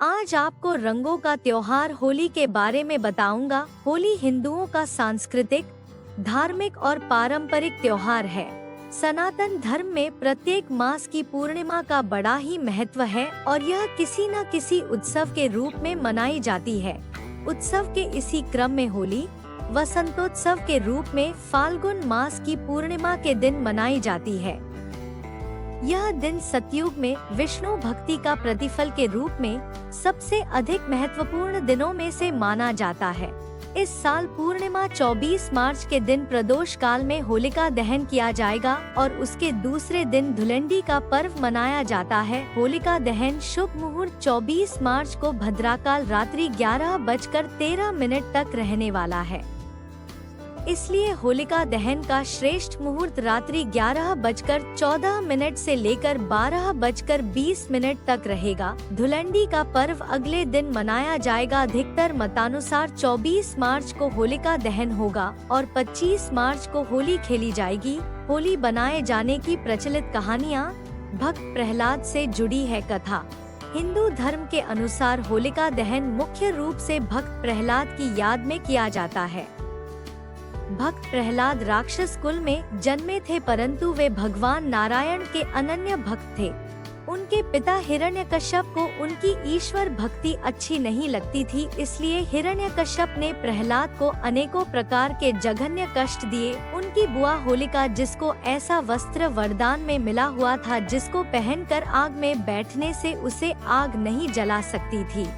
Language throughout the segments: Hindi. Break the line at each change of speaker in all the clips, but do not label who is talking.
आज आपको रंगों का त्योहार होली के बारे में बताऊंगा। होली हिंदुओं का सांस्कृतिक, धार्मिक और पारंपरिक त्योहार है। सनातन धर्म में प्रत्येक मास की पूर्णिमा का बड़ा ही महत्व है और यह किसी न किसी उत्सव के रूप में मनाई जाती है। उत्सव के इसी क्रम में होली वसंतोत्सव के रूप में फाल्गुन मास की पूर्णिमा के दिन मनाई जाती है। यह दिन सतयुग में विष्णु भक्ति का प्रतिफल के रूप में सबसे अधिक महत्वपूर्ण दिनों में से माना जाता है। इस साल पूर्णिमा 24 मार्च के दिन प्रदोष काल में होलिका दहन किया जाएगा और उसके दूसरे दिन धुलंडी का पर्व मनाया जाता है। होलिका दहन शुभ मुहूर्त 24 मार्च को भद्राकाल रात्रि 11:13 तक रहने वाला है। इसलिए होलिका दहन का श्रेष्ठ मुहूर्त रात्रि 11:14 से लेकर 12:20 तक रहेगा। धुलंडी का पर्व अगले दिन मनाया जाएगा। अधिकतर मतानुसार 24 मार्च को होलिका दहन होगा और 25 मार्च को होली खेली जाएगी। होली बनाए जाने की प्रचलित कहानियाँ भक्त प्रहलाद से जुड़ी है कथा। हिंदू धर्म के अनुसार होलिका दहन मुख्य रूप से भक्त प्रहलाद की याद में किया जाता है। भक्त प्रहलाद राक्षस कुल में जन्मे थे, परंतु वे भगवान नारायण के अनन्य भक्त थे। उनके पिता हिरण्यकश्यप को उनकी ईश्वर भक्ति अच्छी नहीं लगती थी, इसलिए हिरण्यकश्यप ने प्रहलाद को अनेकों प्रकार के जघन्य कष्ट दिए। उनकी बुआ होलिका, जिसको ऐसा वस्त्र वरदान में मिला हुआ था जिसको पहनकर आग में बैठने से उसे आग नहीं जला सकती थी,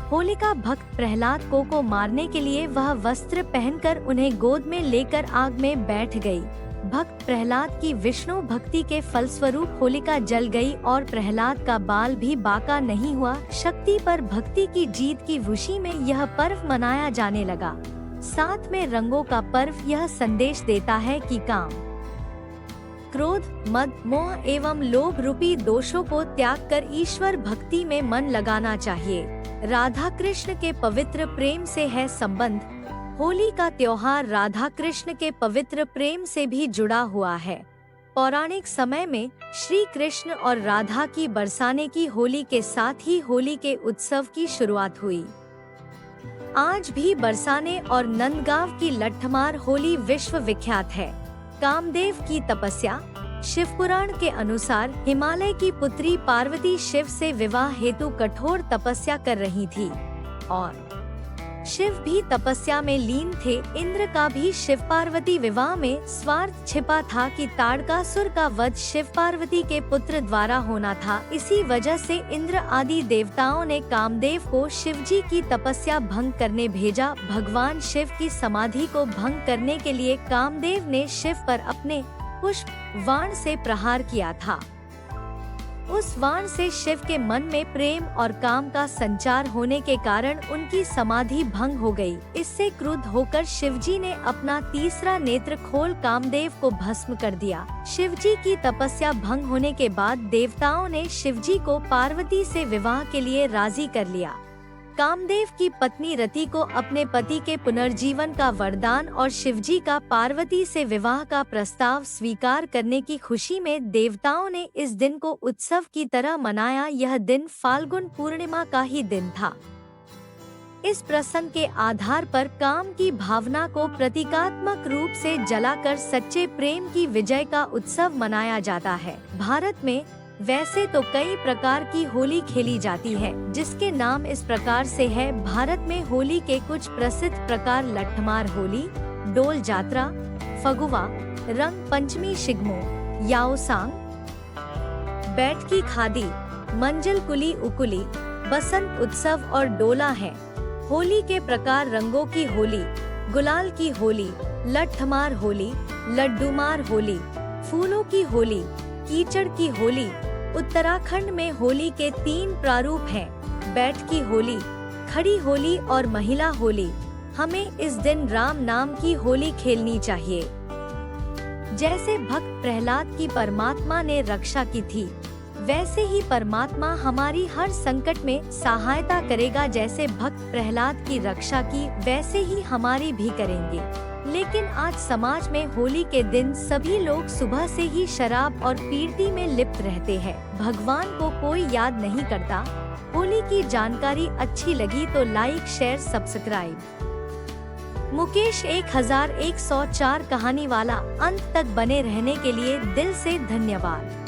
होलिका भक्त प्रहलाद को मारने के लिए वह वस्त्र पहनकर उन्हें गोद में लेकर आग में बैठ गई। भक्त प्रहलाद की विष्णु भक्ति के फलस्वरूप होलिका जल गई और प्रहलाद का बाल भी बाका नहीं हुआ। शक्ति पर भक्ति की जीत की खुशी में यह पर्व मनाया जाने लगा। साथ में रंगों का पर्व यह संदेश देता है कि काम, क्रोध, मद, मोह एवं लोभ रूपी दोषों को त्याग कर ईश्वर भक्ति में मन लगाना चाहिए। राधा कृष्ण के पवित्र प्रेम से है संबंध। होली का त्योहार राधा कृष्ण के पवित्र प्रेम से भी जुड़ा हुआ है। पौराणिक समय में श्री कृष्ण और राधा की बरसाने की होली के साथ ही होली के उत्सव की शुरुआत हुई। आज भी बरसाने और नंदगांव की लट्ठमार होली विश्व विख्यात है। कामदेव की तपस्या। शिवपुराण के अनुसार हिमालय की पुत्री पार्वती शिव से विवाह हेतु कठोर तपस्या कर रही थी और शिव भी तपस्या में लीन थे। इंद्र का भी शिव पार्वती विवाह में स्वार्थ छिपा था कि ताड़कासुर का वध शिव पार्वती के पुत्र द्वारा होना था। इसी वजह से इंद्र आदि देवताओं ने कामदेव को शिवजी की तपस्या भंग करने भेजा। भगवान शिव की समाधि को भंग करने के लिए कामदेव ने शिव पर अपने पुष्प वाण से प्रहार किया था। उस वाण से शिव के मन में प्रेम और काम का संचार होने के कारण उनकी समाधि भंग हो गई। इससे क्रुद्ध होकर शिवजी ने अपना तीसरा नेत्र खोल कामदेव को भस्म कर दिया। शिवजी की तपस्या भंग होने के बाद देवताओं ने शिवजी को पार्वती से विवाह के लिए राजी कर लिया। कामदेव की पत्नी रति को अपने पति के पुनर्जीवन का वरदान और शिवजी का पार्वती से विवाह का प्रस्ताव स्वीकार करने की खुशी में देवताओं ने इस दिन को उत्सव की तरह मनाया। यह दिन फाल्गुन पूर्णिमा का ही दिन था। इस प्रसंग के आधार पर काम की भावना को प्रतीकात्मक रूप से जलाकर सच्चे प्रेम की विजय का उत्सव मनाया जाता है। भारत में वैसे तो कई प्रकार की होली खेली जाती है, जिसके नाम इस प्रकार से है। भारत में होली के कुछ प्रसिद्ध प्रकार लट्ठमार होली, डोल जात्रा, फगुआ, रंग पंचमी, शिगमो, याओसांग, बैठकी खादी, मंजल कुली उकुली, बसंत उत्सव और डोला है। होली के प्रकार रंगों की होली, गुलाल की होली, लट्ठमार होली, लड्डूमार होली, फूलों की होली, कीचड़ की होली। उत्तराखंड में होली के 3 प्रारूप हैं: बैठकी होली, खड़ी होली और महिला होली। हमें इस दिन राम नाम की होली खेलनी चाहिए। जैसे भक्त प्रहलाद की परमात्मा ने रक्षा की थी, वैसे ही परमात्मा हमारी हर संकट में सहायता करेगा। जैसे भक्त प्रहलाद की रक्षा की, वैसे ही हमारी भी करेंगे। लेकिन आज समाज में होली के दिन सभी लोग सुबह से ही शराब और पीरती में लिप्त रहते हैं। भगवान को कोई याद नहीं करता। होली की जानकारी अच्छी लगी तो लाइक, शेयर, सब्सक्राइब। मुकेश 1104 कहानी वाला अंत तक बने रहने के लिए दिल से धन्यवाद।